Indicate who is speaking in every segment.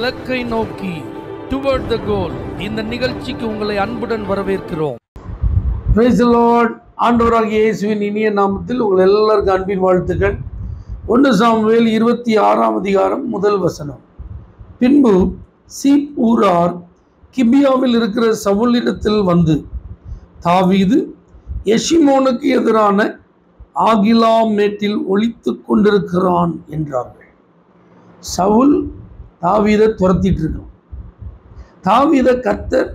Speaker 1: இலக்கை நோக்கி டுவர்ட் த கோல் இந்த நிகழ்ச்சிக்கு உங்களை அன்புடன் வரவேற்கிறோம்.
Speaker 2: Praise the Lord. ஆண்டவராகிய இயேசுவின் இனிய நாமத்தில் உங்கள் எல்லாருக்கும் அன்பின் வாழ்த்துக்கள். 1 சாமுவேல் 26ஆம் அதிகாரம் முதல் வசனம். பின்பு சீப் ஊரார் கிபியாவில் இருக்கிற சவுலிடத்தில் வந்து, தாவீது எஷிமோனுக்கு எதிரான ஆகிலா மேட்டில் ஒளித்து கொண்டிருக்கிறான் என்றார்கள். சவுல் தாவீதை துரத்திட்டு இருக்கான். தாவீதை கர்த்தர்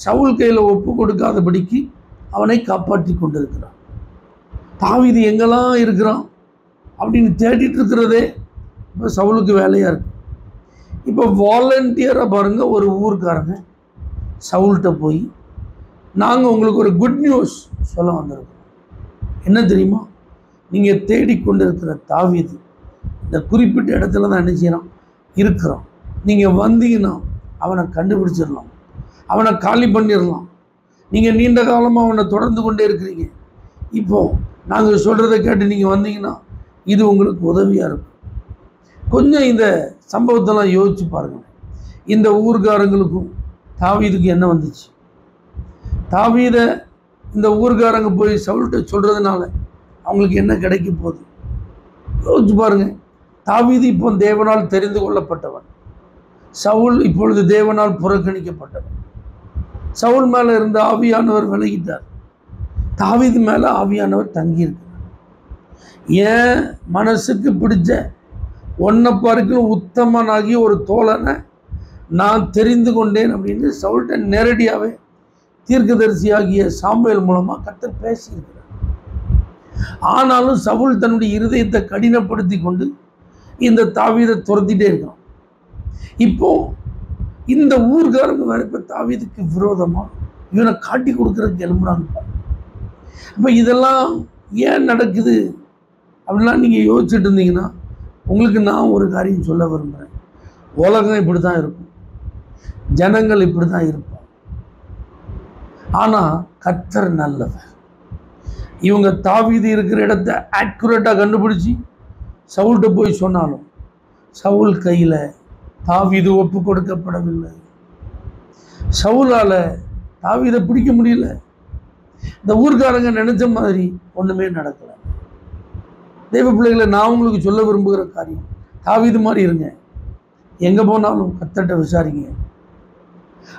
Speaker 2: சவுல் கையில் ஒப்பு கொடுக்காதபடிக்கு அவனை காப்பாற்றி கொண்டிருக்கிறான். தாவீது எங்கெல்லாம் இருக்கிறான் அப்படின்னு தேடிட்டு இருக்கிறதே இப்போ சவுலுக்கு வேலையாக இருக்கு. இப்போ வாலண்டியராக பாருங்கள், ஒரு ஊருக்காரங்க சவுல்கிட்ட போய், நாங்கள் உங்களுக்கு ஒரு குட் நியூஸ் சொல்ல வந்திருக்கோம். என்ன தெரியுமா? நீங்கள் தேடிக்கொண்டிருக்கிற தாவீது இந்த குறிப்பிட்ட இடத்துல தான் என்ன செய்யறான் இருக்கிறான். நீங்கள் வந்தீங்கன்னா அவனை கண்டுபிடிச்சிடலாம், அவனை காலி பண்ணிடலாம். நீங்கள் நீண்ட காலமாக அவனை தொடர்ந்து கொண்டே இருக்கிறீங்க. இப்போது நாங்கள் சொல்கிறத கேட்டு நீங்கள் வந்தீங்கன்னா இது உங்களுக்கு உதவியாக இருக்கும். கொஞ்சம் இந்த சம்பவத்தெல்லாம் யோசிச்சு பாருங்கள். இந்த ஊர்காரங்களுக்கும் தாவீதுக்கு என்ன வந்துச்சு? தாவீதை இந்த ஊர்காரங்க போய் சவுல்கிட்ட சொல்கிறதுனால அவங்களுக்கு என்ன கிடைக்க போகுது? யோசிச்சு பாருங்கள். தாவீது இப்போ தேவனால் தெரிந்து கொள்ளப்பட்டவன், சவுல் இப்பொழுது தேவனால் புறக்கணிக்கப்பட்டவன். சவுல் மேலே இருந்த ஆவியானவர் விலகிட்டார், தாவீது மேலே ஆவியானவர் தங்கியிருக்கிறார். ஏன் மனசுக்கு பிடிச்ச ஒன்றை பார்க்கலும் உத்தமனாகி ஒரு தோழனை நான் தெரிந்து கொண்டேன் அப்படின்னு சவுல்கிட்ட நேரடியாகவே தீர்க்கதரிசியாகிய சாமுவேல் மூலமாக கர்த்தர் பேசியிருக்கிறார். ஆனாலும் சவுல் தன்னுடைய இருதயத்தை கடினப்படுத்தி கொண்டு இந்த தாவீதை துரத்திட்டே இருக்கான். இப்போ இந்த ஊர்காரங்க வேற இப்போ தாவீதுக்கு விரோதமாக இவனை காட்டி கொடுக்குறதுக்கு எழும்புறாங்க. இப்போ இதெல்லாம் ஏன் நடக்குது அப்படின்லாம் நீங்கள் யோசிச்சுட்டு இருந்தீங்கன்னா உங்களுக்கு நான் ஒரு காரியம் சொல்ல விரும்புகிறேன். உலகம் இப்படி தான் இருக்கும், ஜனங்கள் இப்படி தான் இருப்பாங்க. ஆனால் கர்த்தர் நல்லவர். இவங்க தாவீது இருக்கிற இடத்த ஆக்யூரேட்டாக கண்டுபிடிச்சி சவுல்கிட்ட போய் சொன்னாலும் சவுல் கையில் தாவீது ஒப்பு கொடுக்கப்படவில்லை. சவுலால் தாவீதை பிடிக்க முடியல. இந்த ஊர்க்காரங்க நினைச்ச மாதிரி ஒன்றுமே நடக்கலை. தெய்வ பிள்ளைகளை, நான் உங்களுக்கு சொல்ல விரும்புகிற காரியம், தாவீது மாதிரி இருங்க. எங்கே போனாலும் கர்த்தர்ட்ட விசாரிங்க.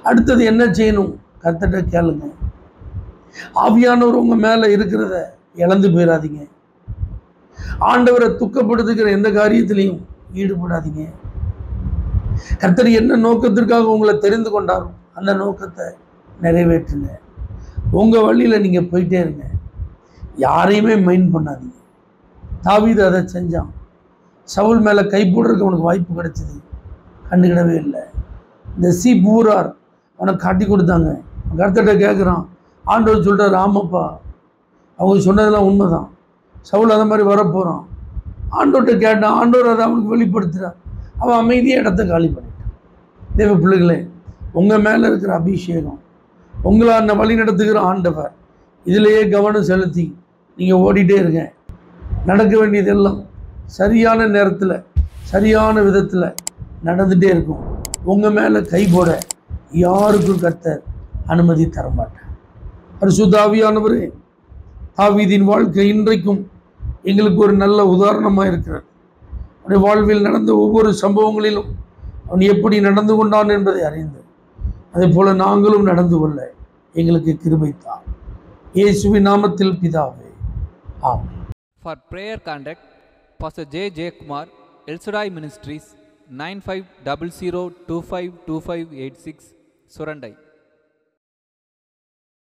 Speaker 2: அடுத்தது என்ன செய்யணும் கர்த்தர்ட்ட கேளுங்க. ஆவியானவர் உங்கள் மேலே இருக்கிறத இழந்து போயிடாதீங்க. ஆண்டவரை துக்கப்படுத்துகிற எந்த காரியத்திலையும் ஈடுபடாதீங்க. கர்த்தர் என்ன நோக்கத்திற்காக உங்களை தெரிந்து கொண்டாரோ அந்த நோக்கத்தை நிறைவேற்றுங்க. உங்கள் வழியில் நீங்கள் போயிட்டே இருங்க. யாரையுமே மைண்ட் பண்ணாதீங்க. தாவீது அதை செஞ்சான். சவுல் மேலே கை போடுறதுக்கு அவனுக்கு வாய்ப்பு கிடைச்சிது, கண்டுக்கிடவே இல்லை. இந்த சீப் ஊரார் அவனை காட்டி கொடுத்தாங்க. கர்த்தர்ட்ட கேட்குறான். ஆண்டவர் சொல்கிறார், ஆமாப்பா அவங்க சொன்னதெல்லாம் உண்மைதான், சவுல் அதை மாதிரி வரப்போகிறான். ஆண்டவர்கிட்ட கேட்டான், ஆண்டவர் அதை அவனுக்கு வெளிப்படுத்துகிறார். அவன் அமைதியாக இடத்த காலி பண்ணிட்டான். தேவ பிள்ளைகளே, உங்கள் மேலே இருக்கிற அபிஷேகம், உங்களை அந்த வழி நடத்துகிற ஆண்டவர், இதிலேயே கவனம் செலுத்தி நீங்கள் ஓடிட்டே இருங்க. நடக்க வேண்டியதெல்லாம் சரியான நேரத்தில் சரியான விதத்தில் நடந்துகிட்டே இருக்கும். உங்கள் மேலே கை போட யாருக்கும் கர்த்தர் அனுமதி தரமாட்டார். பரிசுத்த ஆவியானவரே, தாவீதின் வாழ்க்கை இன்றைக்கும் எங்களுக்கு ஒரு நல்ல உதாரணமாக இருக்கிறார். அவனுடைய வாழ்வில் நடந்த ஒவ்வொரு சம்பவங்களிலும் அவன் எப்படி நடந்து கொண்டான் என்பதை அறிந்து அதே போல நாங்களும் நடந்து கொள்ள எங்களுக்கு கிருபை தார். இயேசுவின் நாமத்தில் பிதாவே, ஆமென்.
Speaker 3: For prayer contact, Pastor J. J. Kumar, El Shaddai Ministries, 9500252586, Surandai.